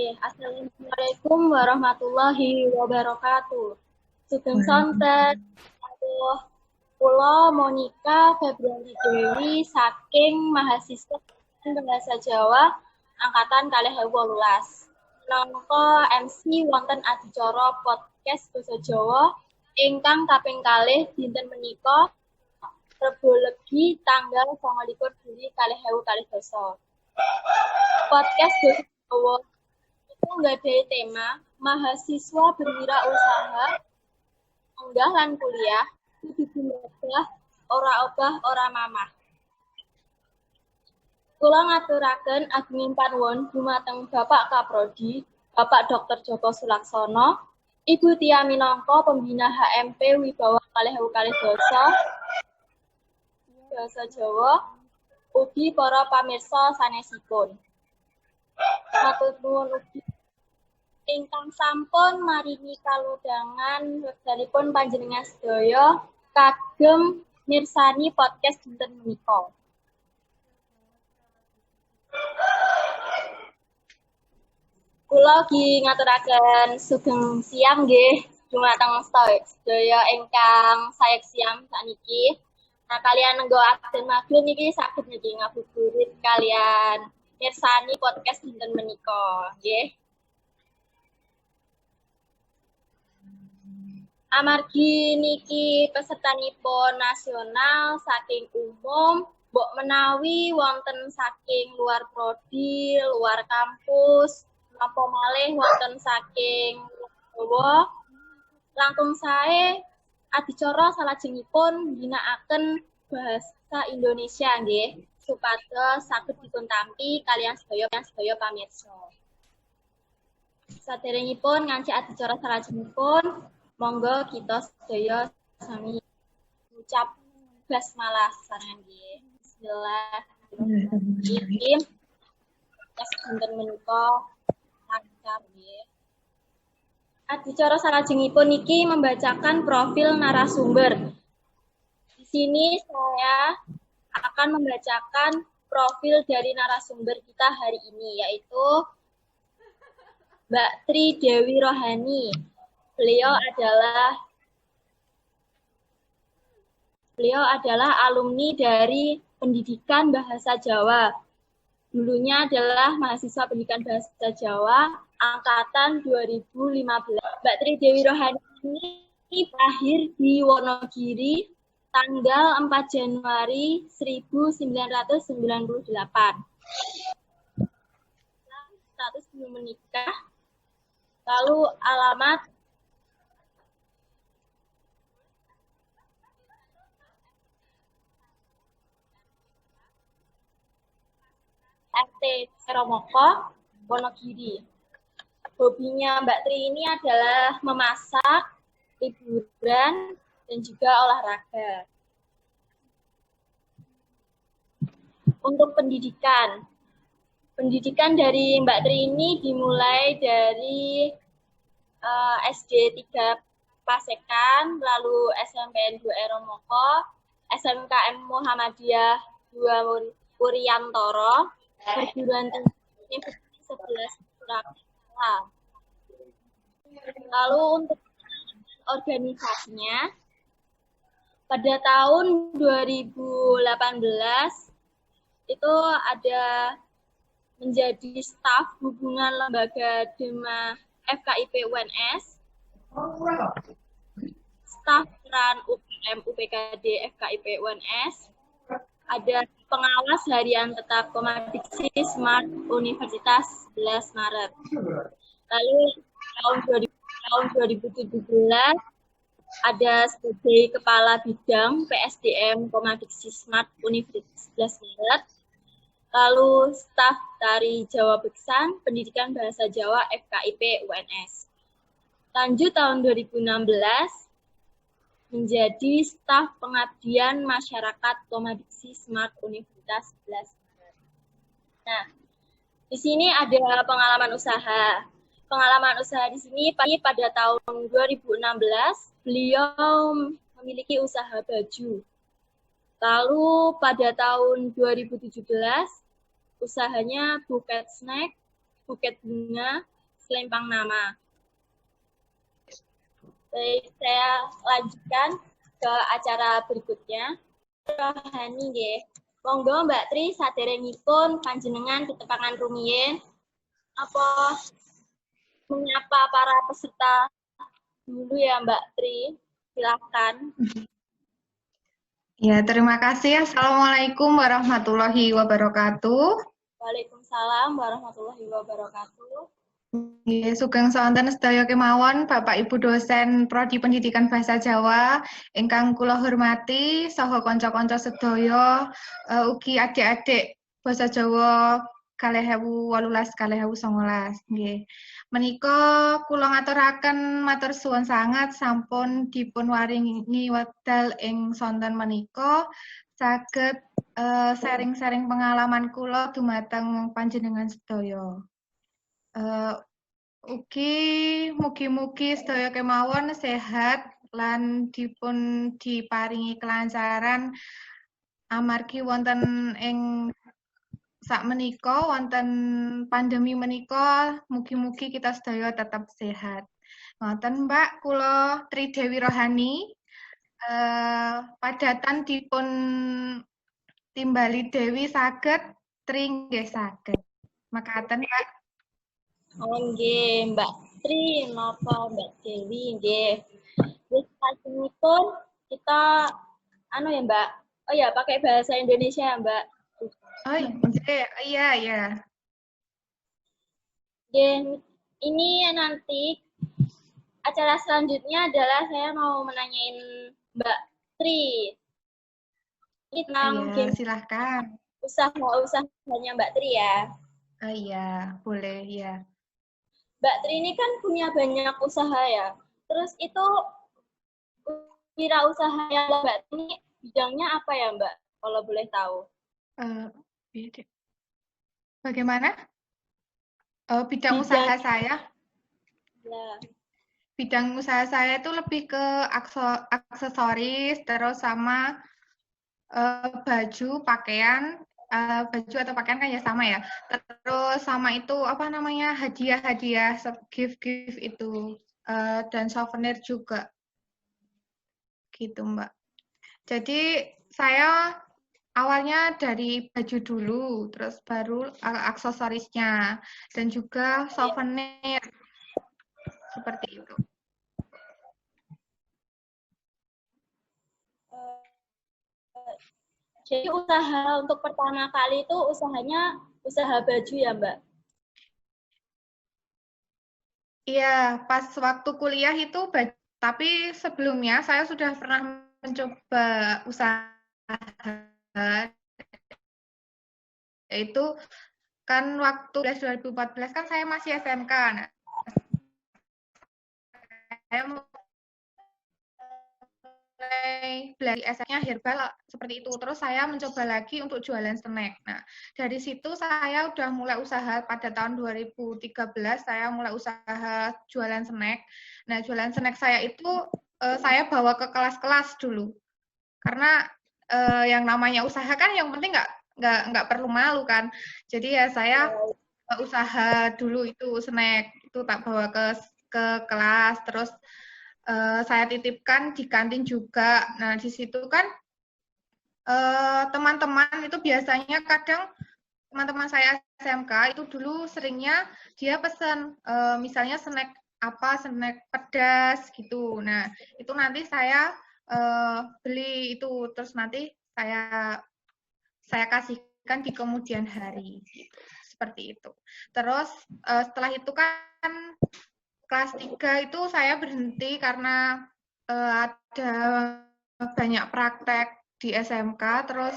Assalamualaikum warahmatullahi wabarakatuh. Sugeng sonten. Aduh, kula Monica Februari Dewi saking mahasiswa Bahasa Jawa angkatan 2018. Minangka MC wonten adicara podcast Basa Jawa ingkang kaping kalih dinten menika Rebo Legi tanggal 29 Juli 2022. Podcast Basa Jawa itu nggadhahi tema mahasiswa berwirausaha enggah lan kuliah kudu gumabah ora obah ora mamah. Kula ngaturaken ageng panuwun dumateng Bapak Kaprodi, Bapak Dr. Joko Sulaksono, Ibu Tia minangka pembina HMP Wibawa 2022 Basa Jawa, ugi para pamirsa sanesipun. Matur nuwun ugi ingkang sampun maringi kalodhangan wekdanipun panjenengan sedaya kagem mirsani podcast dinten menika. Kula ugi ngaturaken sugeng siang nggih dumateng sedaya ingkang saek siang sakniki. Nah, kalian nggawakaken maghrib niki saged niki ngabuburit kalian mirsani podcast dinten menika, nggih. Amargi niki pesertanipun nasional saking umum, mbok menawi wonten saking luar prodi, luar kampus, napa malih wonten saking Jawa, langkung sae adicara salajengipun ngginakaken bahasa Indonesia nggih, supados saged dipuntampi kalian sedaya pamirsa. Saderengipun ngancik adicara salajengipun, monggo kita sedaya sami ngucap basmalah sareng nggih. Bismillahirrahmanirrahim. Dinten menika lancar nggih. Adicara salajengipun niki membacakan profil narasumber. Di sini saya akan membacakan profil dari narasumber kita hari ini, yaitu Mbak Tri Dewi Rohani. Beliau adalah alumni dari Pendidikan Bahasa Jawa. Dulunya adalah mahasiswa Pendidikan Bahasa Jawa angkatan 2015. Mbak Tri Dewi Rohani ini lahir di Wonogiri tanggal 4 Januari 1998. Status belum menikah. Lalu alamat RT Seromoko, Wonogiri. Hobinya Mbak Tri ini adalah memasak, liburan, dan juga olahraga. Untuk pendidikan dari Mbak Tri ini dimulai dari SD 3 Pasekan, lalu SMPN 2 Eromoko, SMKM Muhammadiyah 2 Wuryantoro, perguruan tinggi 11 Surakarta. Lalu untuk organisasinya, pada tahun 2018 itu ada menjadi staf hubungan lembaga Dema FKIP UNS, staf peran UPM UPKD FKIP UNS, ada pengawas harian tetap Komadiksi Smart Universitas 11 Maret. Lalu tahun 2017 ada sebagai Kepala Bidang PSDM Komadiksi Smart Universitas 11 Maret. Lalu staf Tari Jawa Beksan Pendidikan Bahasa Jawa FKIP UNS. Lanjut tahun 2016 menjadi staf pengabdian masyarakat Komadiksi Smart Universitas 11 Maret. Nah, di sini ada pengalaman usaha. Pengalaman usaha di sini pada tahun 2016 beliau memiliki usaha baju. Lalu pada tahun 2017 usahanya buket snack buket bunga, selempang nama. Baik, saya lanjutkan ke acara berikutnya. Rohani nggih. Monggo Mbak Tri saderengipun panjenengan ketepangan rumiyin apa menyapa para peserta dulu ya Mbak Tri. Silakan. Ya, terima kasih. Assalamualaikum warahmatullahi wabarakatuh. Waalaikumsalam warahmatullahi wabarakatuh. Nggih, sugeng sonten sedaya kemawon Bapak Ibu dosen Prodi Pendidikan Bahasa Jawa ingkang kula hormati saha kanca-kanca sedaya ugi adik-adik Basa Jawa 2018 2019 nggih. Menika kula ngaturaken matur suwun sanget sampun dipun waringi wekdal ing sonten menika saged sharing-sharing pengalaman kula dumateng panjenengan sedaya. Mugi-mugi sedaya kemawon sehat lan dipun diparingi kelancaran amargi wonten ing sakmenika wonten pandemi menika mugi-mugi kita sedaya tetap sehat. Ngoten Mbak, kula Tri Dewi Rohani padatan dipun timbali Dewi saged, Tri nggih saged. Makaten Mbak. Oh nggih, Mbak Tri napa Mbak Dewi nggih. Wis pun kita ya Mbak. Oh ya, pakai bahasa Indonesia ya Mbak. Oh iya, iya. Nggih, ini nanti acara selanjutnya adalah saya mau menanyain Mbak Tri. Ini tentang Iya, silahkan. usaha-usahanya Mbak Tri ya. Oh iya, boleh ya. Mbak Tri ini kan punya banyak usaha ya. Terus itu wirausaha yang Mbak Tri ini bidangnya apa ya Mbak? Kalau boleh tahu. Bagaimana? Bidang usaha saya? Ya. Bidang usaha saya itu lebih ke aksesoris, terus sama baju, pakaian, baju atau pakaian kan ya sama ya. Terus sama itu apa namanya hadiah-hadiah, gift-gift itu dan souvenir juga, gitu Mbak. Jadi saya awalnya dari baju dulu, terus baru aksesorisnya dan juga souvenir seperti itu. Jadi usaha untuk pertama kali itu usahanya usaha baju ya Mbak? Iya, pas waktu kuliah itu baju, tapi sebelumnya saya sudah pernah mencoba usaha, yaitu kan waktu 2014 kan saya masih SMK. Nah, saya mulai belajar esnya herbal seperti itu. Terus saya mencoba lagi untuk jualan snack. Nah, dari situ saya udah mulai usaha pada tahun 2013, saya mulai usaha jualan snack. Nah, jualan snack saya itu saya bawa ke kelas-kelas dulu. Karena yang namanya usaha kan yang penting nggak perlu malu kan. Jadi ya saya usaha dulu itu snack itu tak bawa ke kelas, terus saya titipkan di kantin juga. Nah, di situ kan teman-teman itu biasanya kadang teman-teman saya SMK itu dulu seringnya dia pesan misalnya snack apa, snack pedas gitu. Nah, itu nanti saya beli itu, terus nanti saya kasihkan di kemudian hari. Gitu. Seperti itu. Terus setelah itu kan kelas 3 itu saya berhenti karena ada banyak praktek di SMK, terus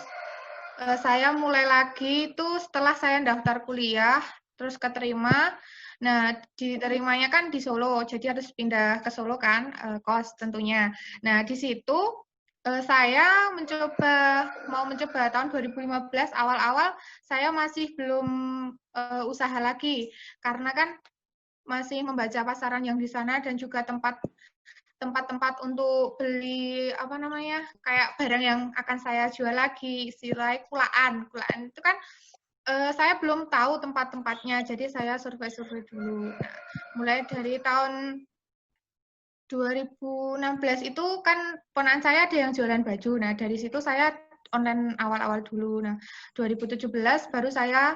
saya mulai lagi itu setelah saya daftar kuliah, terus keterima. Nah, diterimanya kan di Solo, jadi harus pindah ke Solo kan, kos tentunya. Nah, di situ saya mau mencoba tahun 2015 awal-awal saya masih belum usaha lagi karena kan masih membaca pasaran yang di sana dan juga tempat-tempat untuk beli apa namanya kayak barang yang akan saya jual lagi, istilahnya kulaan itu kan Saya belum tahu tempat-tempatnya, jadi saya survei-survei dulu. Nah, mulai dari tahun 2016 itu kan ponakan saya ada yang jualan baju. Nah, dari situ saya online awal-awal dulu. Nah, 2017 baru saya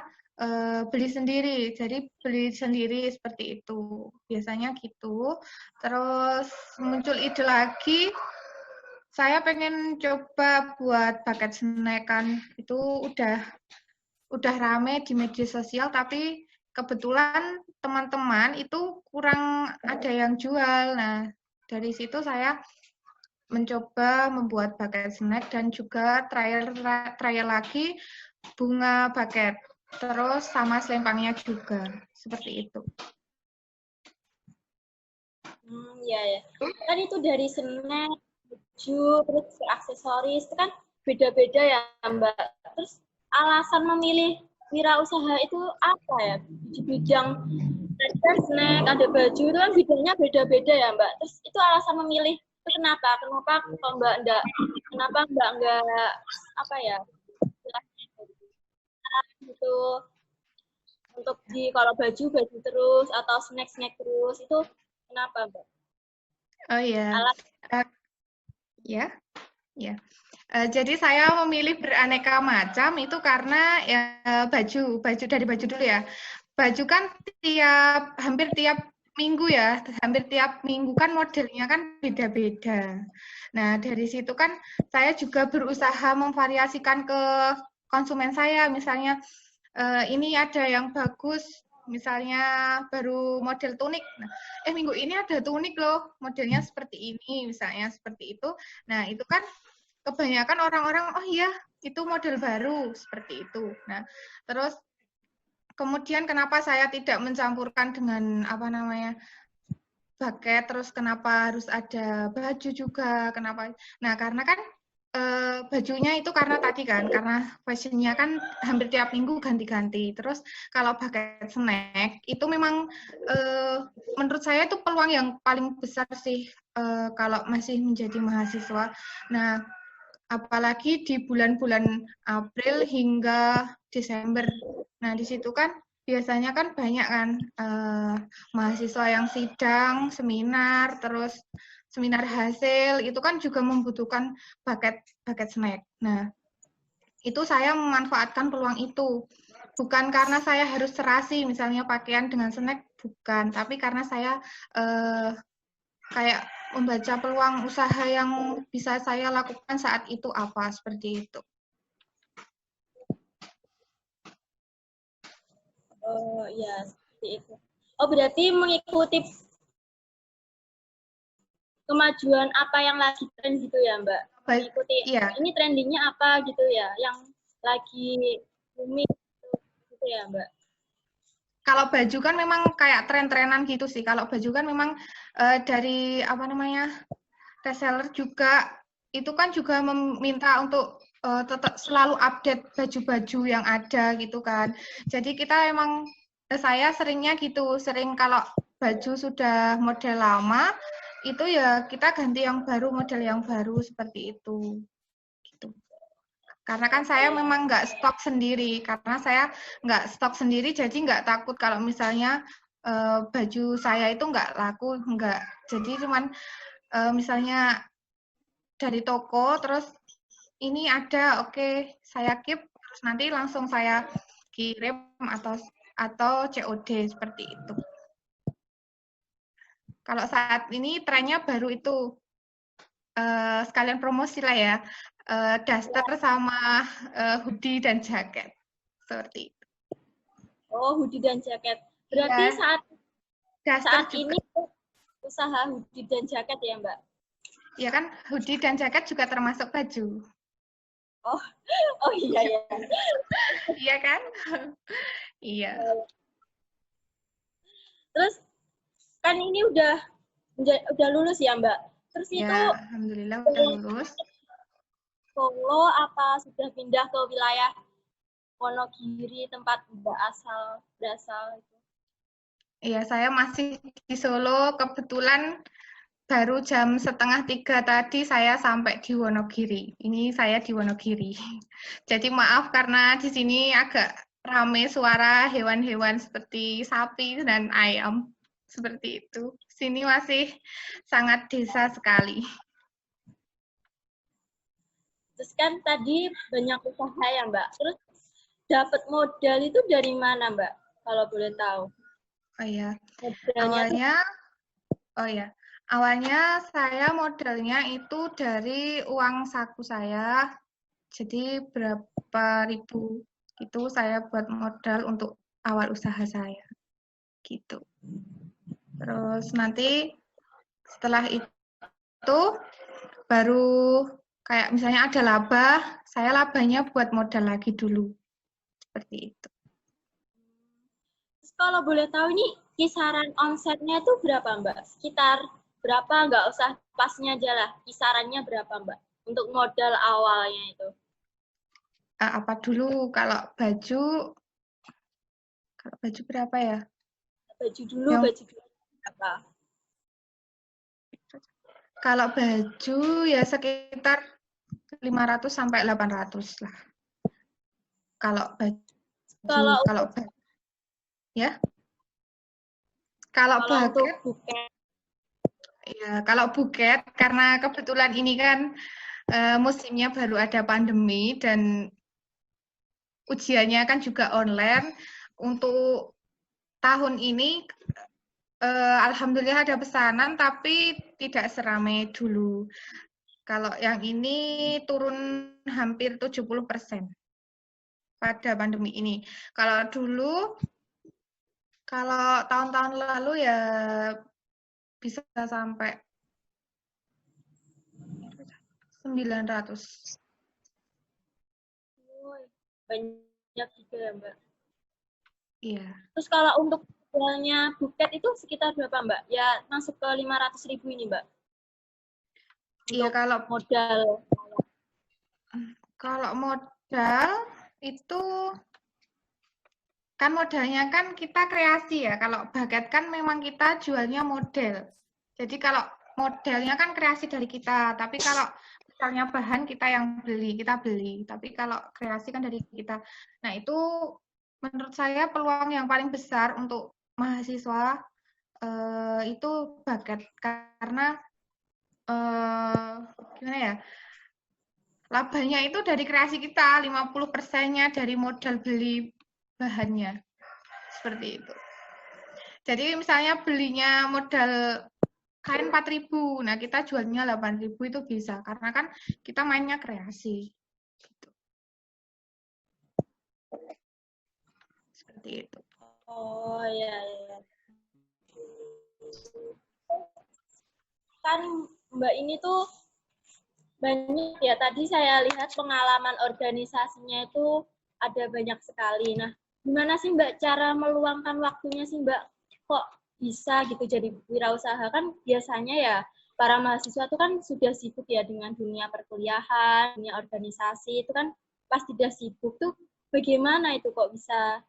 beli sendiri. Jadi beli sendiri seperti itu. Biasanya gitu. Terus muncul ide lagi, saya pengen coba buat bucket snack kan. Itu udah rame di media sosial, tapi kebetulan teman-teman itu kurang ada yang jual. Nah, dari situ saya mencoba membuat bucket snack dan juga trial lagi bunga bucket. Terus sama selempangnya juga, seperti itu. Ya ya. Kan itu dari snack, baju, terus aksesoris, itu kan beda-beda ya Mbak. Terus alasan memilih wirausaha itu apa ya? Di bidang ada snack, ada baju, itu kan bidangnya beda-beda ya Mbak. Terus itu alasan memilih itu kenapa? Kenapa kalau Mbak enggak apa ya? Gitu untuk kalau baju terus atau snack terus itu kenapa Mbak? Oh ya, ya. Jadi saya memilih beraneka macam itu karena ya baju dari baju dulu ya. Baju kan hampir tiap minggu ya, hampir tiap minggu kan modelnya kan beda-beda. Nah, dari situ kan saya juga berusaha memvariasikan ke konsumen saya, misalnya ini ada yang bagus, misalnya baru model tunik. Nah, minggu ini ada tunik loh, modelnya seperti ini, misalnya seperti itu. Nah, itu kan kebanyakan orang-orang, oh iya, itu model baru, seperti itu. Nah, terus kemudian kenapa saya tidak mencampurkan dengan bucket, terus kenapa harus ada baju juga, kenapa? Nah, karena kan bajunya itu karena tadi kan, karena fashionnya kan hampir tiap minggu ganti-ganti. Terus kalau bucket snack itu memang menurut saya itu peluang yang paling besar sih kalau masih menjadi mahasiswa. Nah, apalagi di bulan-bulan April hingga Desember. Nah, di situ kan biasanya kan banyak kan mahasiswa yang sidang, seminar, terus seminar hasil, itu kan juga membutuhkan bucket snack. Nah, itu saya memanfaatkan peluang itu. Bukan karena saya harus serasi, misalnya pakaian dengan snack, bukan. Tapi karena saya kayak membaca peluang usaha yang bisa saya lakukan saat itu apa, seperti itu. Oh ya, seperti itu. Oh berarti mengikuti kemajuan apa yang lagi tren gitu ya Mbak? Mengikuti iya. Ini trendingnya apa gitu ya, yang lagi booming gitu ya Mbak? Kalau baju kan memang kayak tren-trenan gitu sih. Kalau baju kan memang dari reseller juga itu kan juga meminta untuk tetap selalu update baju-baju yang ada gitu kan. Jadi kita emang saya seringnya gitu, sering kalau baju sudah model lama itu ya kita ganti yang baru, model yang baru seperti itu. Gitu. Karena kan saya memang nggak stok sendiri, karena saya nggak stok sendiri, jadi nggak takut kalau misalnya baju saya itu nggak laku, nggak. Jadi cuman misalnya dari toko, terus ini ada, oke, saya keep, terus nanti langsung saya kirim atau COD seperti itu. Kalau saat ini trennya baru itu, sekalian promosi lah ya, daster sama hoodie dan jaket. Seperti itu. Oh, hoodie dan jaket. Berarti ya, saat ini usaha hoodie dan jaket ya, Mbak? Ya kan, hoodie dan jaket juga termasuk baju. Oh iya ya. Iya kan? Iya. Terus kan ini udah lulus ya, Mbak? Terus ya, itu alhamdulillah udah lulus. Solo apa sudah pindah ke wilayah Wonogiri tempat Mbak berasal itu? Iya, saya masih di Solo. Kebetulan baru jam 2:30 tadi saya sampai di Wonogiri. Ini saya di Wonogiri. Jadi maaf karena di sini agak rame suara hewan-hewan seperti sapi dan ayam. Seperti itu. Sini masih sangat desa sekali. Terus kan tadi banyak usaha ya Mbak. Terus dapat modal itu dari mana Mbak? Kalau boleh tahu. Oh iya. Modalnya Awalnya saya modalnya itu dari uang saku saya. Jadi berapa ribu itu saya buat modal untuk awal usaha saya. Gitu. Terus nanti setelah itu baru kayak misalnya ada laba, saya labanya buat modal lagi dulu. Seperti itu. Terus kalau boleh tahu ini kisaran omsetnya itu berapa Mbak? Sekitar berapa? Nggak usah pasnya aja lah. Kisarannya berapa Mbak? Untuk modal awalnya itu. Apa dulu kalau baju berapa ya? Baju dulu berapa? Kalau baju ya sekitar 500 sampai 800 lah. Kalau baju, ya. Kalau untuk buket, buket, ya kalau buket karena kebetulan ini kan musimnya baru ada pandemi dan ujiannya kan juga online. Untuk tahun ini alhamdulillah ada pesanan tapi tidak seramai dulu. Kalau yang ini turun hampir 70% pada pandemi ini. Kalau tahun-tahun lalu ya bisa sampai 900. banyak juga ya Mbak. Iya. Terus kalau untuk jualnya buket itu sekitar berapa Mbak? Ya masuk ke 500.000 ini Mbak. Iya, kalau modal itu kan modalnya kan kita kreasi ya. Kalau buket kan memang kita jualnya model. Jadi kalau modelnya kan kreasi dari kita, tapi kalau misalnya bahan kita yang beli, kita beli. Tapi kalau kreasi kan dari kita. Nah, itu menurut saya peluang yang paling besar untuk mahasiswa itu buket karena gimana ya? Labanya itu dari kreasi kita, 50%-nya dari modal beli bahannya. Seperti itu. Jadi misalnya belinya modal kain 4.000, nah kita jualnya 8.000 itu bisa karena kan kita mainnya kreasi. Gitu. Seperti itu. Oh ya ya. Kan Mbak ini tuh banyak ya, tadi saya lihat pengalaman organisasinya itu ada banyak sekali. Nah, gimana sih Mbak cara meluangkan waktunya sih Mbak? Kok bisa gitu jadi wirausaha? Kan biasanya ya para mahasiswa itu kan sudah sibuk ya dengan dunia perkuliahan, dunia organisasi, itu kan pasti sudah sibuk tuh. Bagaimana itu kok bisa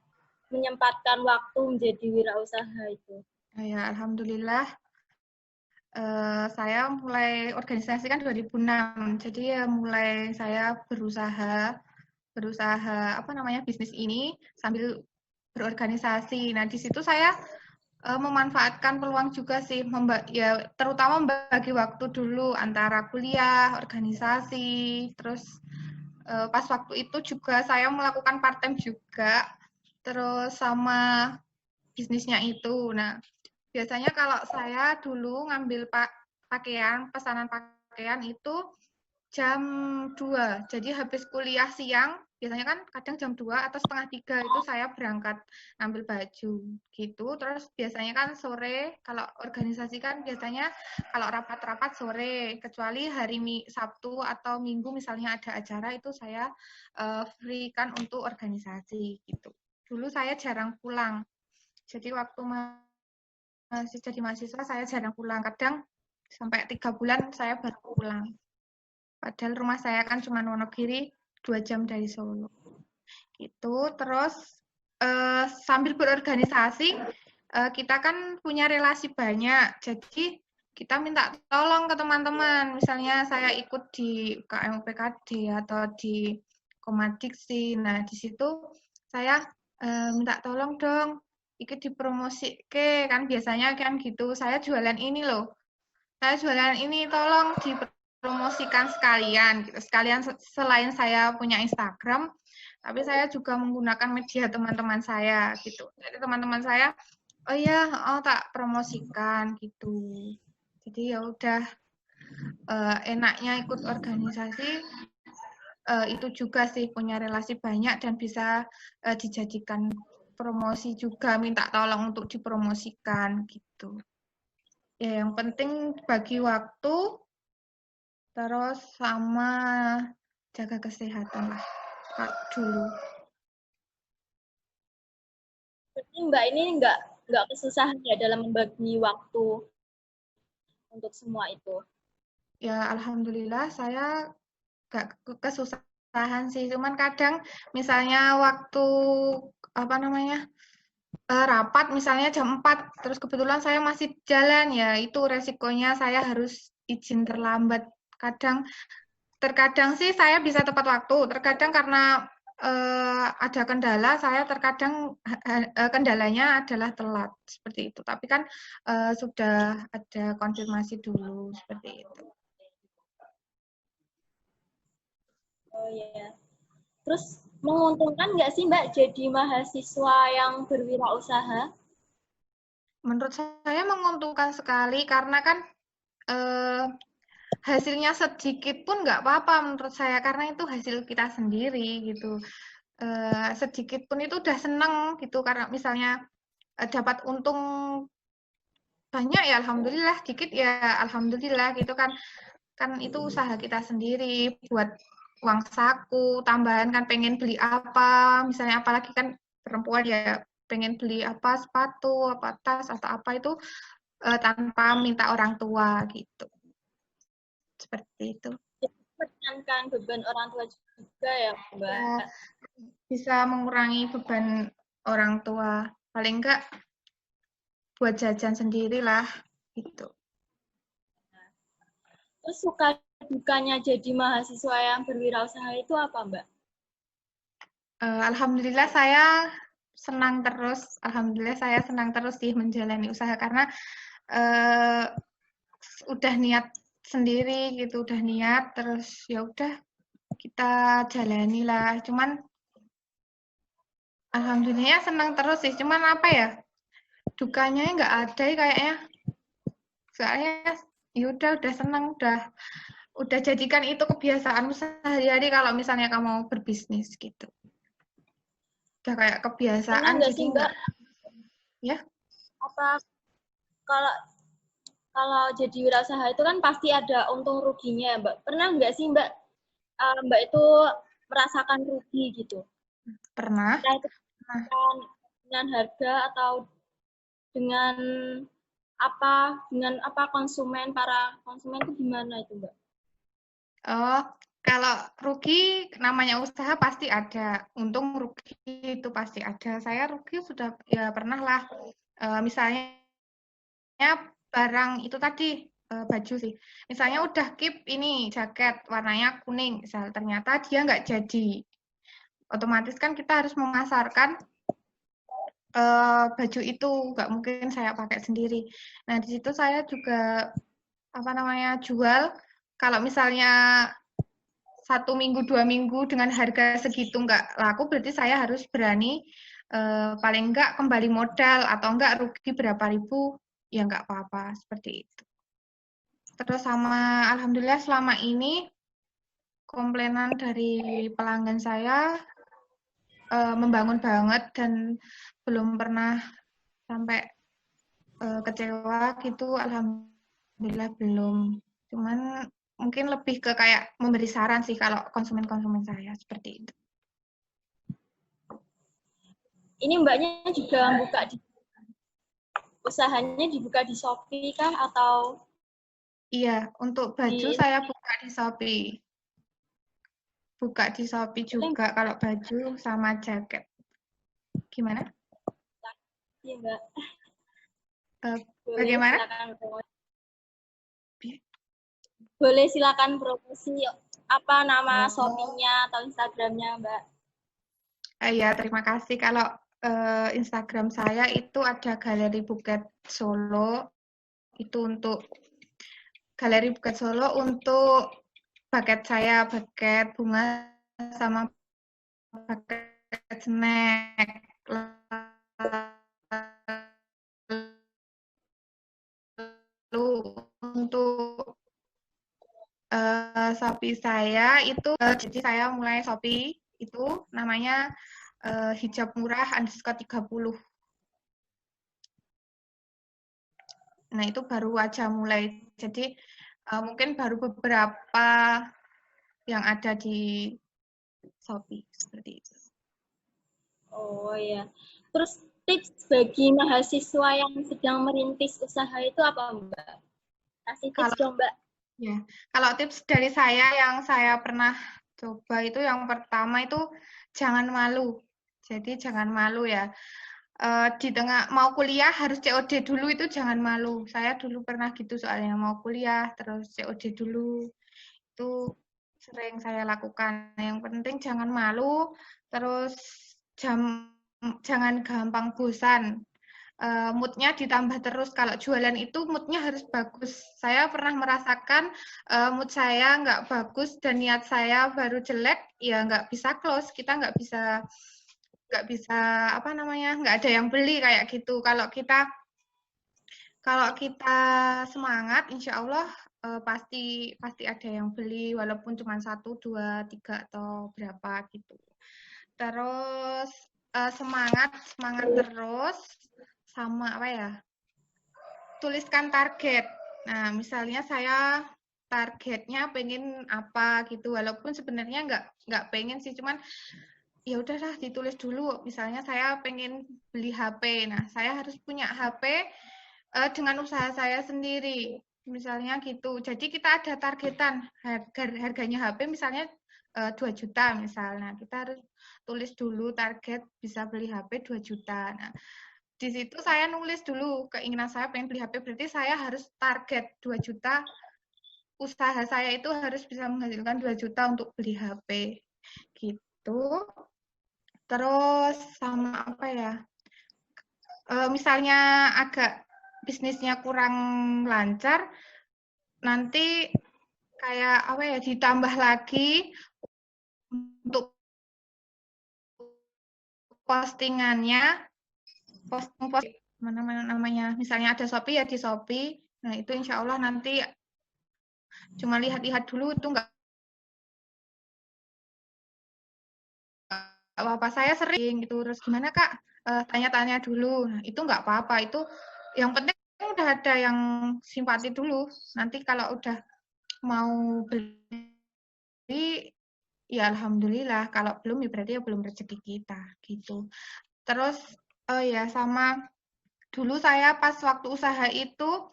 menyempatkan waktu menjadi wirausaha itu? Ya, alhamdulillah. Saya mulai organisasi kan 2006, jadi ya mulai saya berusaha bisnis ini sambil berorganisasi. Nah, di situ saya memanfaatkan peluang juga sih, terutama membagi waktu dulu antara kuliah, organisasi, terus pas waktu itu juga saya melakukan part-time juga, terus sama bisnisnya itu. Nah, biasanya kalau saya dulu ngambil pesanan pakaian itu jam 2. Jadi habis kuliah siang, biasanya kan kadang jam 2 atau setengah 3 itu saya berangkat ngambil baju gitu. Terus biasanya kan sore, kalau organisasi kan biasanya kalau rapat-rapat sore, kecuali hari Sabtu atau Minggu misalnya ada acara itu saya free kan untuk organisasi gitu. Dulu saya jarang pulang. Jadi waktu masih jadi mahasiswa saya jarang pulang, kadang sampai 3 bulan saya baru pulang. Padahal rumah saya kan cuma Wonogiri, 2 jam dari Solo. Gitu. Terus sambil berorganisasi, kita kan punya relasi banyak. Jadi kita minta tolong ke teman-teman. Misalnya saya ikut di UKM UPKD atau di Komadiksi. Nah, di situ saya minta tolong dong, iki dipromosike kan biasanya kan gitu. Saya jualan ini loh. Saya jualan ini tolong dipromosikan sekalian gitu. Sekalian selain saya punya Instagram, tapi saya juga menggunakan media teman-teman saya gitu. Jadi teman-teman saya, oh iya, oh tak promosikan gitu. Jadi ya udah enaknya ikut organisasi itu juga sih punya relasi banyak dan bisa dijadikan promosi juga, minta tolong untuk dipromosikan gitu. Ya yang penting bagi waktu terus sama jaga kesehatan lah dulu. Berarti Mbak ini nggak kesusahan ya dalam membagi waktu untuk semua itu. Ya alhamdulillah saya gak kesusahan sih, cuman kadang misalnya waktu apa namanya rapat misalnya jam 4 terus kebetulan saya masih jalan ya itu resikonya saya harus izin terlambat. Terkadang sih saya bisa tepat waktu, terkadang karena ada kendala saya terkadang kendalanya adalah telat seperti itu. Tapi kan sudah ada konfirmasi dulu seperti itu. Oh iya. Terus menguntungkan nggak sih Mbak jadi mahasiswa yang berwirausaha? Menurut saya menguntungkan sekali karena kan hasilnya sedikit pun nggak apa-apa menurut saya karena itu hasil kita sendiri gitu. Sedikit pun itu udah seneng gitu karena misalnya dapat untung banyak ya alhamdulillah, dikit ya alhamdulillah gitu kan. Kan itu usaha kita sendiri buat uang saku, tambahan kan pengen beli apa, misalnya apalagi kan perempuan ya pengen beli apa sepatu, apa tas atau apa itu tanpa minta orang tua gitu. Seperti itu. Meringankan beban orang tua juga ya Mbak. Ya, bisa mengurangi beban orang tua. Paling enggak buat jajan sendirilah gitu. Terus suka dukanya jadi mahasiswa yang berwirausaha itu apa Mbak? Alhamdulillah saya senang terus. Alhamdulillah saya senang terus sih menjalani usaha karena udah niat sendiri gitu, udah niat terus ya udah kita jalani lah. Cuman alhamdulillah senang terus sih. Cuman apa ya? Dukanya nggak ada kayaknya. Soalnya ya udah senang, udah jadikan itu kebiasaan sehari-hari kalau misalnya kamu mau berbisnis gitu. Udah kayak Pernah kebiasaan nggak jadi sih nggak Mbak? ya. Apa kalau kalau jadi wirausaha itu kan pasti ada untung ruginya Mbak. Pernah nggak sih Mbak Mbak itu merasakan rugi gitu? Pernah. Entah itu dengan harga atau dengan apa para konsumen itu gimana itu Mbak? Oh, kalau rugi namanya usaha pasti ada. Untung rugi itu pasti ada. Saya rugi sudah ya pernah lah. Misalnya barang itu tadi baju sih. Misalnya udah keep ini jaket warnanya kuning, misal ternyata dia nggak jadi. Otomatis kan kita harus memasarkan baju itu, nggak mungkin saya pakai sendiri. Nah di situ saya juga apa namanya jual. Kalau misalnya 1 minggu 2 minggu dengan harga segitu nggak laku, berarti saya harus berani paling nggak kembali modal atau nggak rugi berapa ribu, ya nggak apa-apa seperti itu. Terus sama alhamdulillah selama ini komplainan dari pelanggan saya membangun banget dan belum pernah sampai kecewa gitu, alhamdulillah belum. Cuman mungkin lebih ke kayak memberi saran sih kalau konsumen-konsumen saya seperti itu. Ini Mbaknya juga usahanya dibuka di Shopee kah atau Iya, untuk baju di saya buka di Shopee. Buka di Shopee juga kalau baju sama jaket. Gimana? Iya Mbak. Bagaimana? Boleh silakan promosi apa nama Shopee-nya atau Instagram-nya Mbak. Iya, terima kasih. Kalau Instagram saya itu ada Galeri Buket Solo. Itu untuk Galeri Buket Solo untuk buket saya, buket bunga sama buket snack. Lalu untuk Shopee saya itu, jadi saya mulai Shopee itu namanya hijab murah _30. Nah, itu baru aja mulai. Jadi mungkin baru beberapa yang ada di Shopee seperti itu. Oh ya. Terus tips bagi mahasiswa yang sedang merintis usaha itu apa, Mbak? Kasih tips dong, Mbak. Ya, kalau tips dari saya yang saya pernah coba itu yang pertama itu jangan malu. Jadi jangan malu ya. Di tengah mau kuliah harus COD dulu itu jangan malu. Saya dulu pernah gitu soalnya mau kuliah terus COD dulu. Itu sering saya lakukan. Yang penting jangan malu, terus jangan gampang bosan. Mood-nya ditambah terus. Kalau jualan itu mood-nya harus bagus. Saya pernah merasakan mood saya nggak bagus dan niat saya baru jelek, ya nggak bisa close. Kita nggak bisa apa namanya, nggak ada yang beli kayak gitu. Kalau kita semangat, insya Allah pasti ada yang beli walaupun cuma 1, 2, 3 atau berapa gitu. Terus semangat terus sama apa ya? Tuliskan target. Nah, misalnya saya targetnya pengen apa gitu, walaupun sebenarnya nggak pengen sih, cuman ya udahlah ditulis dulu. Misalnya saya pengen beli HP, nah saya harus punya HP dengan usaha saya sendiri, misalnya gitu. Jadi kita ada targetan harganya HP misalnya 2 juta misalnya, kita harus tulis dulu target bisa beli HP 2 juta. Nah, di situ saya nulis dulu keinginan saya pengen beli HP, berarti saya harus target 2 juta. Usaha saya itu harus bisa menghasilkan 2 juta untuk beli HP. Gitu. Terus sama apa ya? Misalnya agak bisnisnya kurang lancar, nanti kayak apa ya, ditambah lagi untuk postingannya, posting mana namanya, misalnya ada Shopee ya di Shopee. Nah, itu insya Allah nanti cuma lihat-lihat dulu itu nggak apa-apa. Saya sering gitu, terus gimana Kak, tanya-tanya dulu. Nah, itu nggak apa-apa, itu yang penting udah ada yang simpati dulu. Nanti kalau udah mau beli, ya alhamdulillah. Kalau belum ya berarti ya belum rezeki kita gitu. Terus ya sama dulu saya pas waktu usaha itu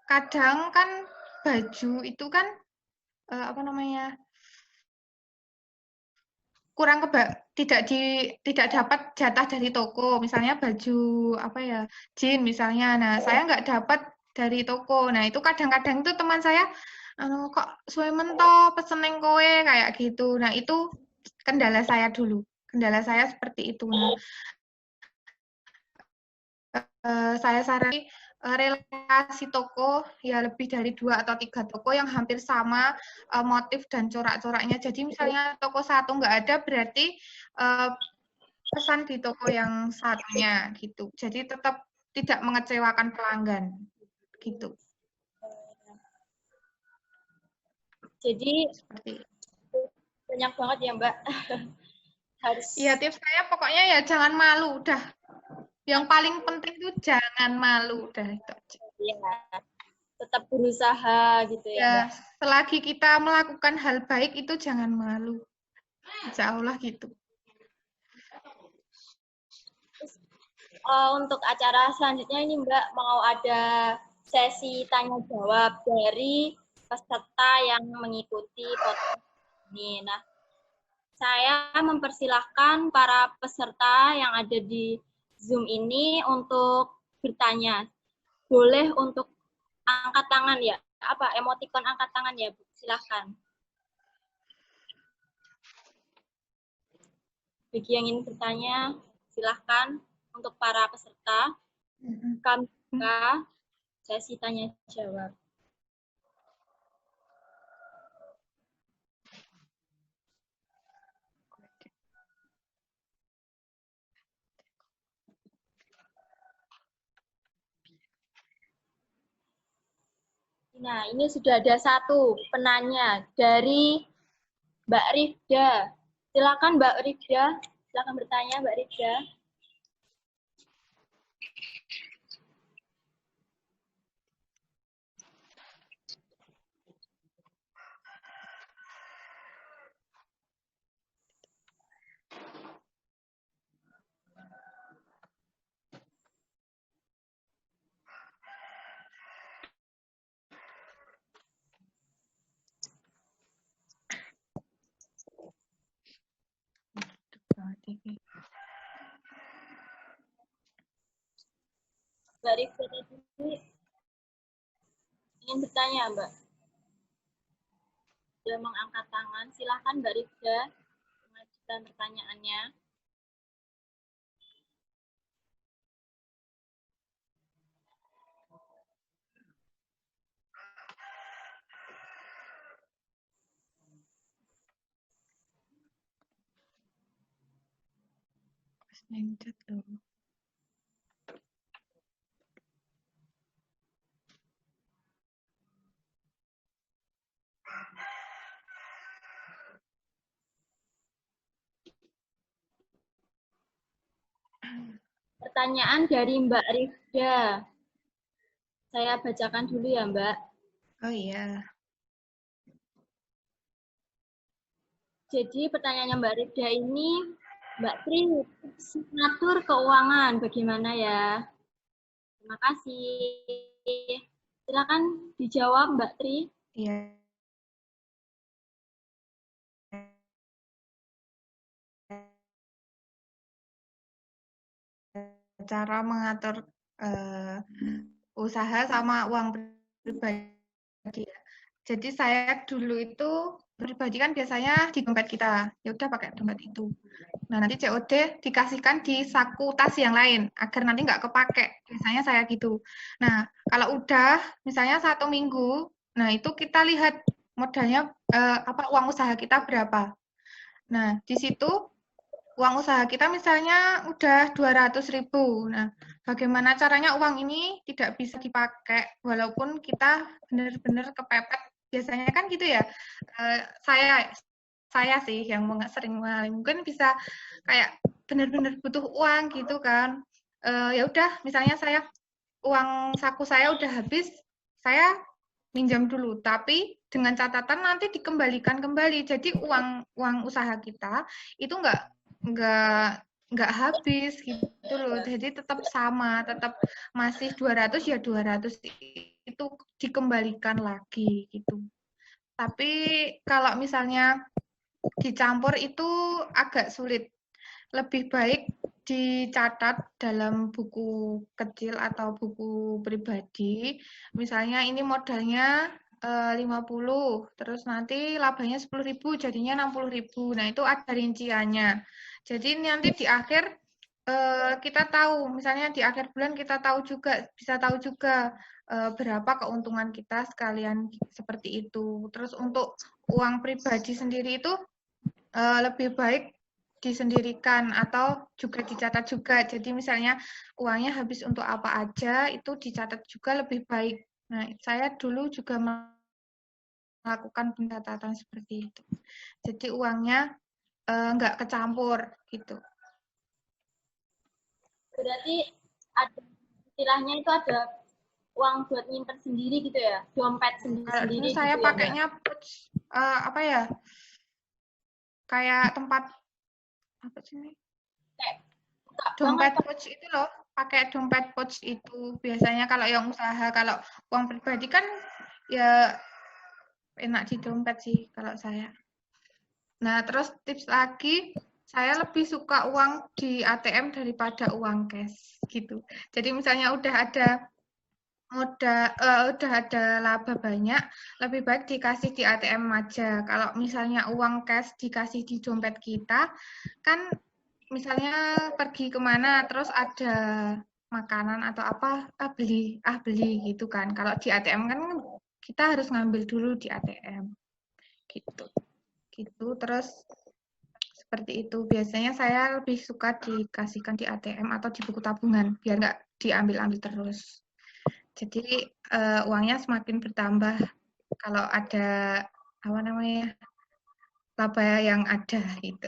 kadang kan baju itu kan apa namanya, kurang tidak dapat jatah dari toko, misalnya baju apa ya, jeans misalnya. Nah, saya nggak dapat dari toko. Nah, itu kadang-kadang itu teman saya kok suwe mento pesen neng kowe kayak gitu. Nah, itu kendala saya dulu. Kendala saya seperti itu. Nah, saya sarani relasi toko ya lebih dari 2 atau 3 toko yang hampir sama motif dan corak-coraknya. Jadi misalnya toko satu nggak ada, berarti pesan di toko yang satunya gitu. Jadi tetap tidak mengecewakan pelanggan gitu. Jadi Seperti banyak banget ya, Mbak. Harus. ya, tips saya pokoknya ya jangan malu udah. Yang paling penting itu jangan malu udah itu aja. Ya, tetap berusaha gitu ya, Ya, Mbak. selagi kita melakukan hal baik itu jangan malu. Insya Allah gitu. Terus, untuk acara selanjutnya ini Mbak mau ada sesi tanya jawab dari peserta yang mengikuti podcast ini. Nah, saya mempersilahkan para peserta yang ada di Zoom ini untuk bertanya. Boleh untuk angkat tangan ya. Apa emoticon angkat tangan ya, Bu? Silahkan. Bagi yang ingin bertanya, Silahkan untuk para peserta, kami buka sesi tanya jawab. Nah, ini sudah ada satu penanya dari Mbak Rifda. Silakan Mbak Rifda, silakan bertanya Mbak Rifda. Mbak Rifda tadi ingin bertanya, Mbak. Sudah mengangkat tangan, silakan Mbak Rifda mengajukan pertanyaannya. Pertanyaan dari Mbak Rifda. Saya bacakan dulu ya, Mbak. Oh iya. Jadi pertanyaannya Mbak Rifda ini, Mbak Tri, mengatur keuangan bagaimana ya? Terima kasih. Silakan dijawab Mbak Tri. Iya. Cara mengatur usaha sama uang pribadi. Jadi saya dulu itu pribadi kan biasanya di dompet kita, ya udah pakai dompet itu. Nah nanti COD dikasihkan di saku tas yang lain agar nanti nggak kepake. Biasanya saya gitu. Nah kalau udah misalnya 1 minggu, nah itu kita lihat modalnya uang usaha kita berapa. Nah di situ uang usaha kita misalnya udah 200.000. Nah, bagaimana caranya uang ini tidak bisa dipakai walaupun kita benar-benar kepepet. Biasanya kan gitu ya. Saya sih yang sering mengalami, mungkin bisa kayak benar-benar butuh uang gitu kan. Ya udah, misalnya uang saku saya udah habis, saya minjam dulu, tapi dengan catatan nanti dikembalikan kembali. Jadi uang usaha kita itu nggak habis gitu loh. Jadi tetap sama, tetap masih 200 ya 200 itu dikembalikan lagi gitu. Tapi kalau misalnya dicampur itu agak sulit. Lebih baik dicatat dalam buku kecil atau buku pribadi. Misalnya ini modalnya 50, terus nanti labanya 10.000, jadinya 60.000. Nah, itu ada rinciannya. Jadi nanti di akhir kita tahu, misalnya di akhir bulan kita bisa tahu juga berapa keuntungan kita sekalian seperti itu. Terus untuk uang pribadi sendiri itu lebih baik disendirikan atau juga dicatat juga. Jadi misalnya uangnya habis untuk apa aja itu dicatat juga lebih baik. Nah, saya dulu juga melakukan pencatatan seperti itu. Jadi uangnya nggak kecampur gitu. Berarti ada istilahnya itu ada uang buat nyimpen sendiri gitu ya, dompet sendiri. Kalau dulu saya gitu pakainya ya, kayak tempat apa sih ini? Dompet pouch itu loh, pakai dompet pouch itu biasanya kalau yang usaha. Kalau uang pribadi kan ya enak di dompet sih kalau saya. Nah, terus tips lagi, saya lebih suka uang di ATM daripada uang cash gitu. Jadi misalnya udah ada laba banyak, lebih baik dikasih di ATM aja. Kalau misalnya uang cash dikasih di dompet kita, kan misalnya pergi kemana terus ada makanan atau apa, beli gitu kan. Kalau di ATM kan kita harus ngambil dulu di ATM gitu. Gitu terus seperti itu. Biasanya saya lebih suka dikasihkan di ATM atau di buku tabungan biar nggak diambil-ambil terus. Jadi uangnya semakin bertambah kalau ada apa namanya laba yang ada gitu.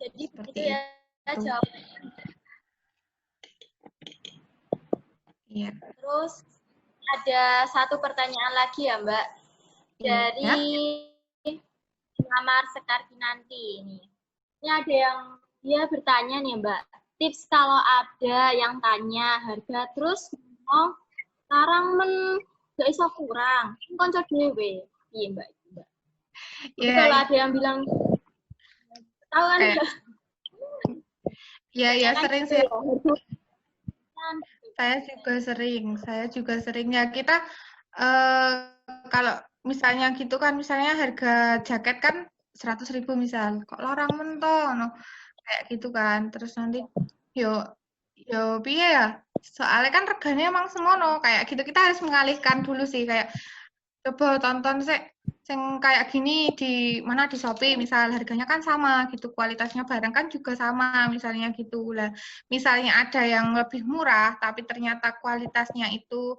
Jadi Seperti begitu ya itu. jawabannya. Iya. Terus ada satu pertanyaan lagi ya Mbak. Dari Iya. pelamar Sekarki nanti ini. Ini ada yang dia bertanya nih Mbak. Tips kalau ada yang tanya harga terus ngomong sekarang gak iso kurang. Konco dhewe. Iya Mbak. Jadi kalau ada yang bilang tahu kan kayak ya kan sering gitu sih. ya. Saya juga sering ya kita kalau misalnya gitu kan misalnya harga jaket kan 100.000 misal kok larang mentok no. Kayak gitu kan terus nanti yo piye ya soalnya kan reganya emang semono kayak gitu kita harus mengalihkan dulu sih kayak coba tonton sih yang kayak gini di mana di Shopee misal harganya kan sama gitu kualitasnya barang kan juga sama misalnya gitu lah misalnya ada yang lebih murah tapi ternyata kualitasnya itu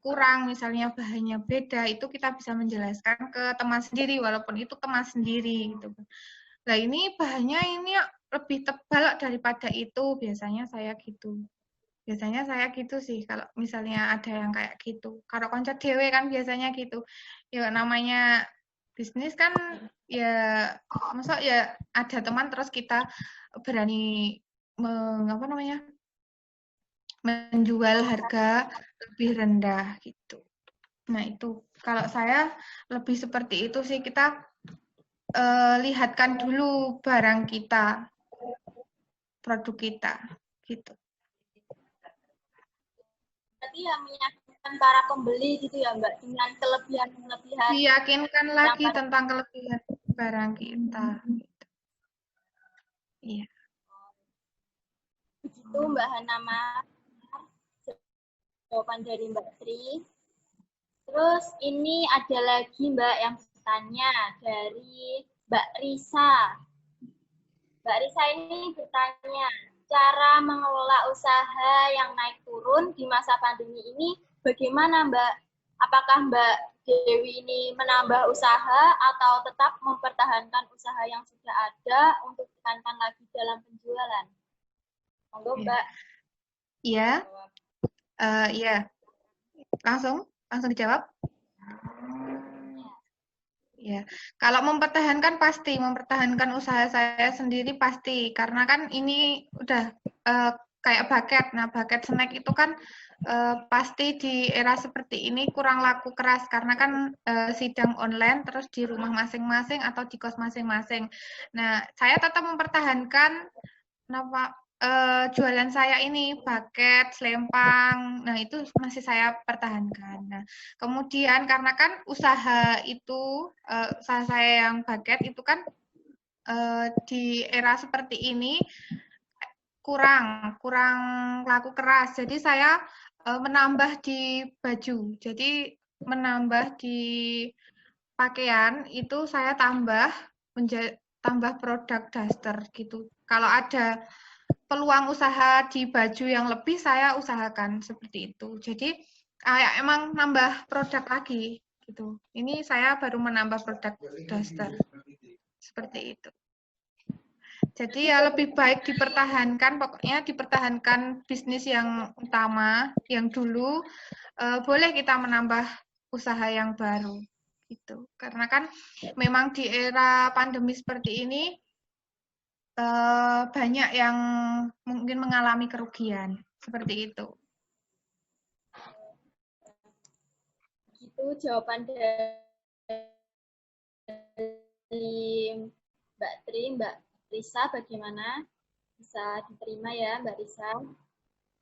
kurang misalnya bahannya beda itu kita bisa menjelaskan ke teman sendiri walaupun itu teman sendiri gitu. Nah ini bahannya ini lebih tebal daripada itu biasanya saya gitu sih kalau misalnya ada yang kayak gitu kalau konco dewe kan biasanya gitu ya namanya bisnis kan ya masa ya ada teman terus kita berani apa namanya menjual harga lebih rendah gitu. Nah itu kalau saya lebih seperti itu sih kita lihatkan dulu barang kita produk kita gitu. Berarti yang meyakinkan para pembeli gitu ya Mbak dengan kelebihan-kelebihan Diyakinkan yang lagi pada tentang kelebihan barang kita. Iya. begitu Mbak Hanama jawaban dari Mbak Tri. Terus ini ada lagi Mbak yang bertanya dari Mbak Risa. Mbak Risa ini bertanya, cara mengelola usaha yang naik turun di masa pandemi ini bagaimana Mbak? Apakah Mbak Dewi ini menambah usaha atau tetap mempertahankan usaha yang sudah ada untuk ditekankan lagi dalam penjualan? Monggo Mbak. Iya. Iya. Langsung dijawab. Ya, kalau mempertahankan pasti, mempertahankan usaha saya sendiri pasti, karena kan ini udah kayak bucket. Nah, bucket snack itu kan pasti di era seperti ini kurang laku keras, karena kan sidang online terus di rumah masing-masing atau di kos masing-masing. Nah, saya tetap mempertahankan jualan saya ini bucket, selempang, nah itu masih saya pertahankan. Nah, kemudian karena kan usaha saya yang bucket itu kan di era seperti ini kurang laku keras. Jadi saya menambah di baju. Jadi menambah di pakaian itu saya tambah produk daster gitu. Kalau ada peluang usaha di baju yang lebih saya usahakan seperti itu. Jadi kayak emang nambah produk lagi gitu. Ini saya baru menambah produk daster seperti itu. Jadi ya lebih baik dipertahankan, pokoknya dipertahankan bisnis yang utama, yang dulu, boleh kita menambah usaha yang baru gitu. Karena kan memang di era pandemi seperti ini banyak yang mungkin mengalami kerugian seperti itu. Itu jawaban dari Mbak Tri, Mbak Risa bagaimana? Bisa diterima ya Mbak Risa.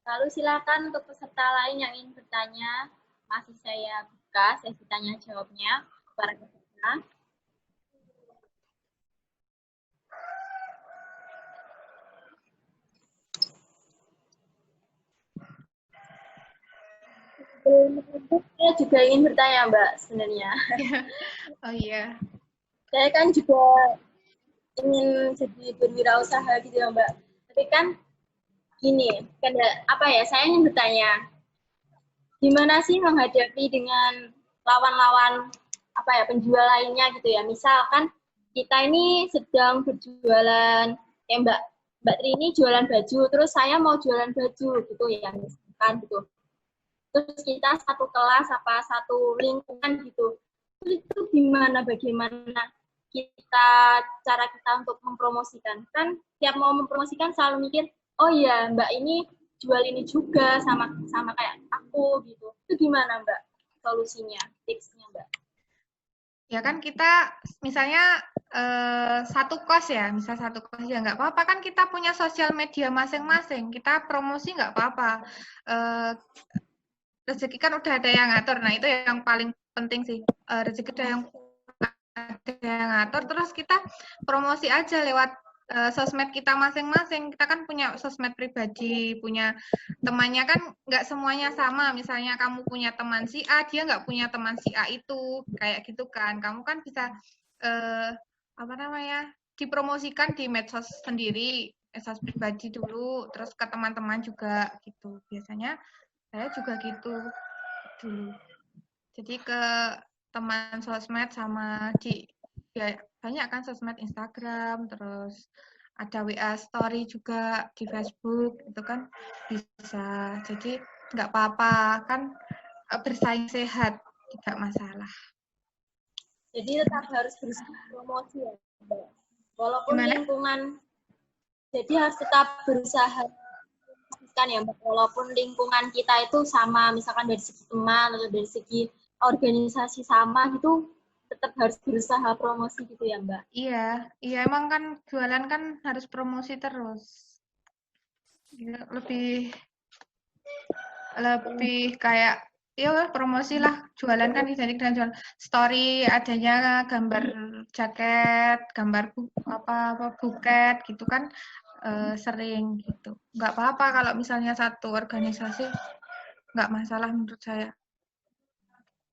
Lalu silakan untuk peserta lain yang ingin bertanya, masih saya buka sesi tanya jawabnya para peserta. Saya juga ingin bertanya, Mbak, sebenarnya. Oh iya. Saya kan juga ingin jadi berwirausaha gitu ya, Mbak. Tapi kan gini, apa ya? Saya ingin bertanya, gimana sih menghadapi dengan lawan-lawan apa ya penjual lainnya gitu ya? Misalkan kita ini sedang berjualan, ya Mbak Tri ini jualan baju, terus saya mau jualan baju gitu ya, misalkan gitu. Terus kita satu kelas apa satu lingkungan gitu. Terus itu bagaimana cara kita untuk mempromosikan? Kan tiap mau mempromosikan selalu mikir, oh ya Mbak ini jual ini juga sama kayak aku gitu. Itu gimana Mbak solusinya, tipsnya Mbak? Ya kan kita misalnya satu kos ya, misal satu kos ya nggak apa-apa kan kita punya sosial media masing-masing, kita promosi nggak apa-apa. Rezeki kan udah ada yang ngatur, nah itu yang paling penting sih. Rezeki ada yang ngatur, terus kita promosi aja lewat sosmed kita masing-masing. Kita kan punya sosmed pribadi, punya temannya kan nggak semuanya sama. Misalnya kamu punya teman si A, dia nggak punya teman si A itu, kayak gitu kan. Kamu kan bisa dipromosikan di medsos sendiri, medsos pribadi dulu, terus ke teman-teman juga gitu. Biasanya saya juga gitu dulu. Jadi ke teman sosmed sama ya, banyak kan sosmed Instagram, terus ada WA story juga di Facebook, itu kan bisa. Jadi nggak apa-apa, kan bersaing sehat, tidak masalah. Jadi tetap harus berusaha promosi ya, walaupun Gimana? lingkungan. Jadi harus tetap berusaha kan ya, walaupun lingkungan kita itu sama, misalkan dari segi teman atau dari segi organisasi sama gitu, tetap harus berusaha promosi gitu ya Mbak. Iya emang kan jualan kan harus promosi terus. Lebih kayak ya promosi lah, jualan kan identik dengan jualan. Story adanya gambar jaket, gambar buket gitu kan sering gitu. Nggak apa-apa kalau misalnya satu organisasi, nggak masalah menurut saya.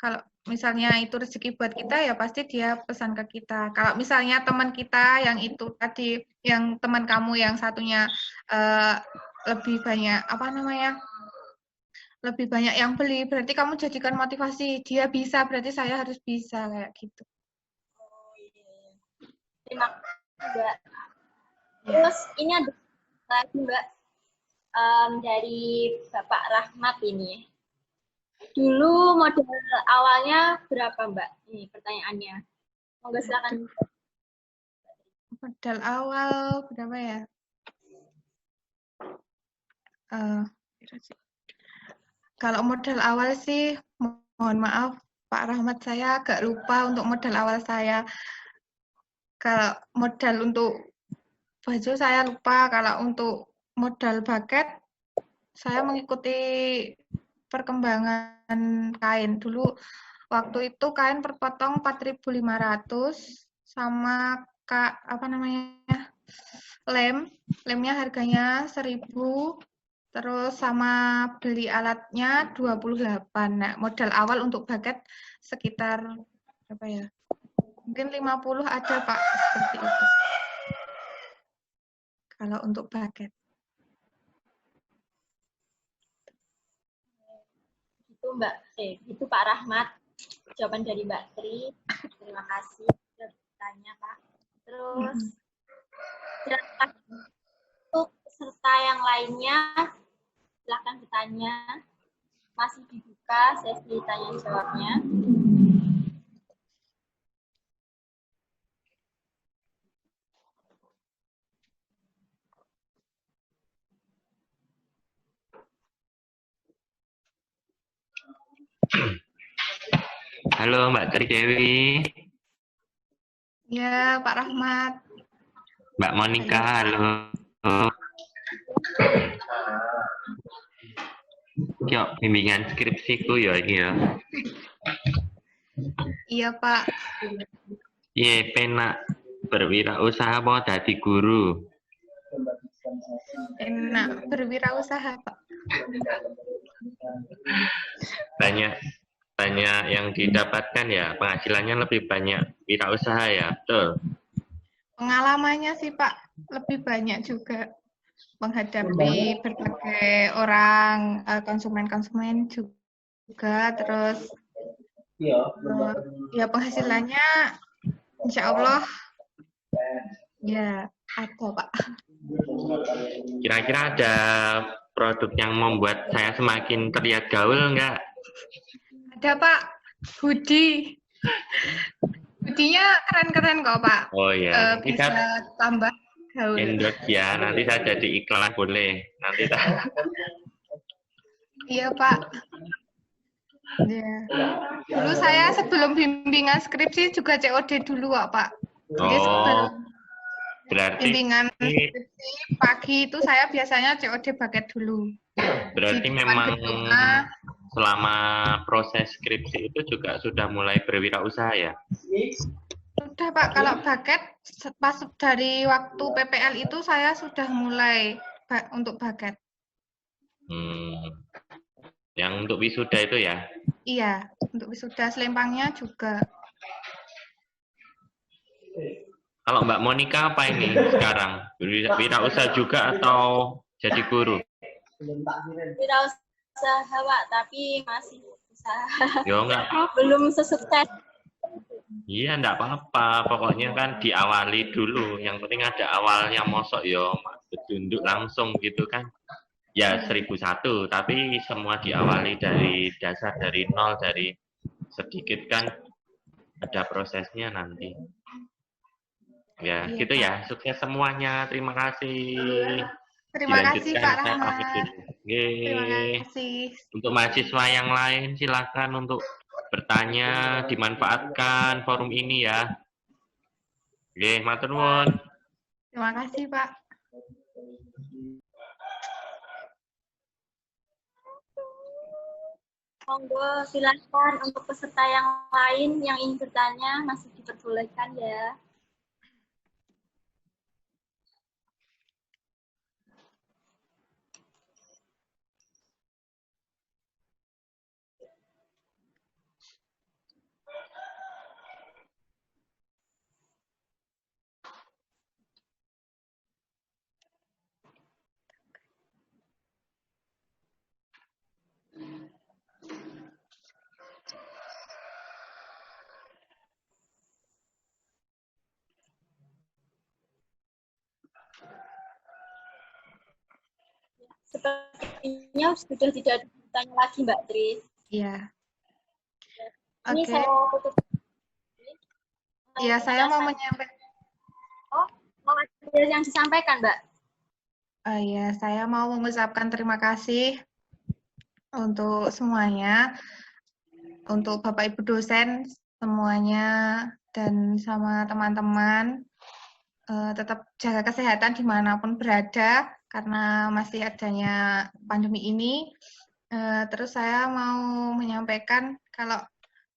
Kalau misalnya itu rezeki buat kita, ya pasti dia pesan ke kita. Kalau misalnya teman kita yang itu tadi, yang teman kamu yang satunya lebih banyak lebih banyak yang beli, berarti kamu jadikan motivasi, dia bisa, berarti saya harus bisa, kayak gitu. Oh iya. Terima kasih Mbak. Terus ini ada lagi Mbak, dari Bapak Rahmat ini. Dulu modal awalnya berapa Mbak? Ini pertanyaannya. Monggo silakan. Modal awal berapa ya? Kalau modal awal sih, mohon maaf Pak Rahmat, saya agak lupa untuk modal awal saya. Kalau modal untuk baju saya lupa, kalau untuk modal buket, saya mengikuti perkembangan kain. Dulu waktu itu kain per potong 4.500 sama lemnya harganya 1.000, terus sama beli alatnya 28. Nah, modal awal untuk buket sekitar berapa ya? Mungkin 50 ada, Pak, seperti itu. Kalau untuk buket. Itu Pak Rahmat, jawaban dari Mbak Tri. Terima kasih sudah bertanya Pak. Terus untuk peserta yang lainnya silakan bertanya. Masih dibuka sesi tanya jawabnya. Halo Mbak Tri Dewi. Ya, Pak Rahmat. Mbak Monica, halo. Yo, bimbingan skripsiku ya ini ya. Iya, Pak. Iya, penak berwirausaha mau dadi guru. Enak berwirausaha, Pak. Banyak banyak yang didapatkan ya, penghasilannya lebih banyak wirausaha ya, betul. Pengalamannya sih Pak lebih banyak juga menghadapi berbagai orang, konsumen-konsumen juga, terus ya penghasilannya insya Allah ya ada Pak. Kira-kira ada produk yang membuat saya semakin terlihat gaul enggak? Ada Pak, hoodie. Hoodie-nya keren-keren kok Pak. Oh ya, nanti Bisa saya tambah gaul. endorse ya, nanti saya jadi iklan boleh. Nanti saya... Iya Pak. Ya. Dulu saya sebelum bimbingan skripsi juga COD dulu Pak. Jadi Oh, sebelum berarti bimbingan skripsi pagi itu saya biasanya COD paket dulu. berarti Di depan memang gedungnya. selama proses skripsi itu juga sudah mulai berwirausaha ya? Sudah Pak, kalau paket pas dari waktu PPL itu saya sudah mulai untuk paket. Yang untuk wisuda itu ya? Iya, untuk wisuda selempangnya juga. Kalau Mbak Monica apa ini sekarang? Wirausaha juga atau jadi guru? Wirausaha, Pak, tapi masih usaha. Ya enggak. Belum sesukses. Iya, enggak apa-apa. Pokoknya kan diawali dulu. Yang penting ada awalnya, mosok ya bertunduk langsung gitu kan. Ya 1001, tapi semua diawali dari dasar, dari nol, dari sedikit kan ada prosesnya nanti. Ya, Iya, gitu Pak. ya. Sukses semuanya. Terima kasih. Terima kasih Dilanjutkan, Pak saya pamit Rahmat. dulu. Yeay. Terima kasih. Untuk mahasiswa yang lain, silakan untuk bertanya, dimanfaatkan forum ini ya. Oke, matur nuwun. Terima kasih Pak. Monggo silakan untuk peserta yang lain yang ingin bertanya masih diperbolehkan ya. Sepertinya sudah tidak ada bertanya lagi Mbak Tris. Iya. Ini saya tutup. Iya, saya mau menyampaikan. Oh, mau ada yang disampaikan Mbak? Iya, saya mau mengucapkan terima kasih untuk semuanya, untuk Bapak Ibu dosen semuanya, dan sama teman-teman. Tetap jaga kesehatan dimanapun berada, karena masih adanya pandemi ini. Terus saya mau menyampaikan kalau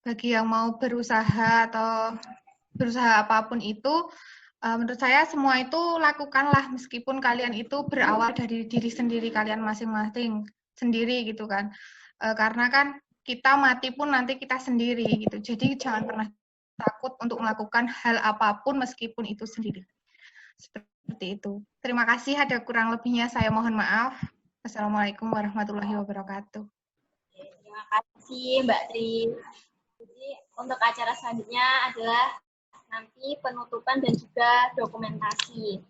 bagi yang mau berusaha atau berusaha apapun itu, menurut saya semua itu lakukanlah meskipun kalian itu berawal dari diri sendiri kalian masing-masing sendiri gitu kan. Karena kan kita mati pun nanti kita sendiri gitu. Jadi jangan pernah takut untuk melakukan hal apapun meskipun itu sendiri. Seperti itu. Terima kasih, ada kurang lebihnya saya mohon maaf. Assalamualaikum warahmatullahi wabarakatuh. Terima kasih Mbak Tri. Jadi untuk acara selanjutnya adalah nanti penutupan dan juga dokumentasi.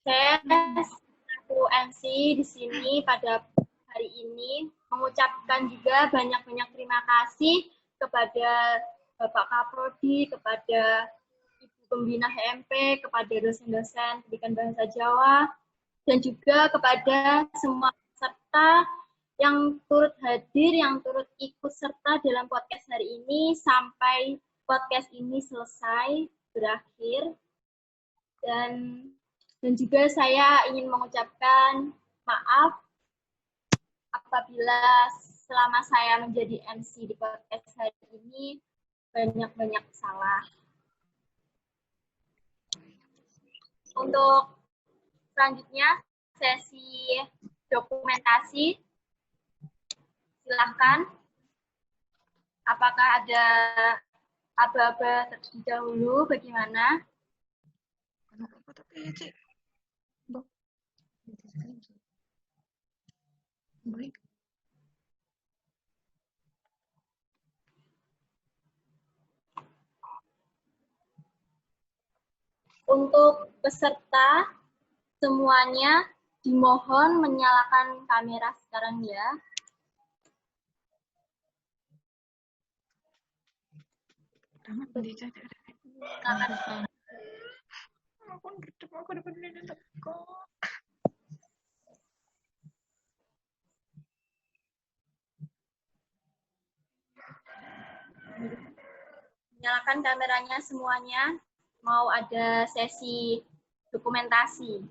Saya selaku MC di sini pada hari ini mengucapkan juga banyak-banyak terima kasih kepada Bapak Kaprodi, kepada Ibu Pembina HMP, kepada dosen-dosen pendidikan bahasa Jawa, dan juga kepada semua peserta yang turut hadir, yang turut ikut serta dalam podcast hari ini sampai podcast ini selesai, berakhir. Dan juga saya ingin mengucapkan maaf apabila selama saya menjadi MC di podcast hari ini banyak-banyak salah. Untuk selanjutnya sesi dokumentasi. Silahkan. Apakah ada aba-aba terlebih dahulu? Bagaimana? Untuk peserta, semuanya dimohon menyalakan kamera sekarang ya. Nyalakan kameranya semuanya. Mau ada sesi dokumentasi.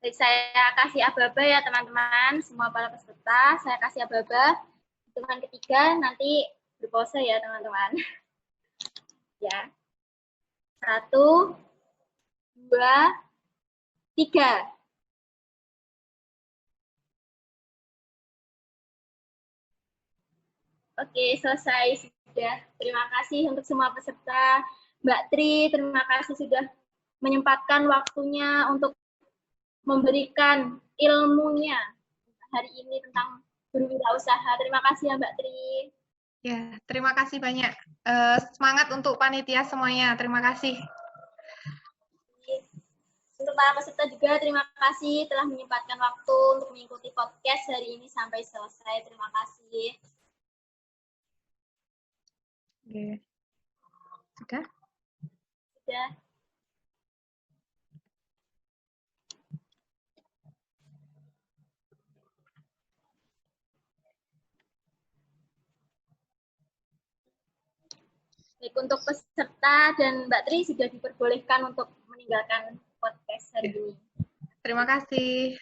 Baik, saya kasih aba-aba ya teman-teman, semua para peserta, saya kasih aba-aba. Hitungan ketiga nanti berpose ya teman-teman. Ya. 1, 2, 3. Oke, selesai sudah. Terima kasih untuk semua peserta. Mbak Tri, terima kasih sudah menyempatkan waktunya untuk memberikan ilmunya hari ini tentang berwirausaha. Terima kasih ya Mbak Tri. Ya, terima kasih banyak. Semangat untuk panitia semuanya. Terima kasih. Untuk para peserta juga terima kasih telah menyempatkan waktu untuk mengikuti podcast hari ini sampai selesai. Terima kasih. Oke. Sudah? Sudah. Baik, untuk peserta dan Mbak Tri sudah diperbolehkan untuk meninggalkan podcast hari ini. Terima kasih.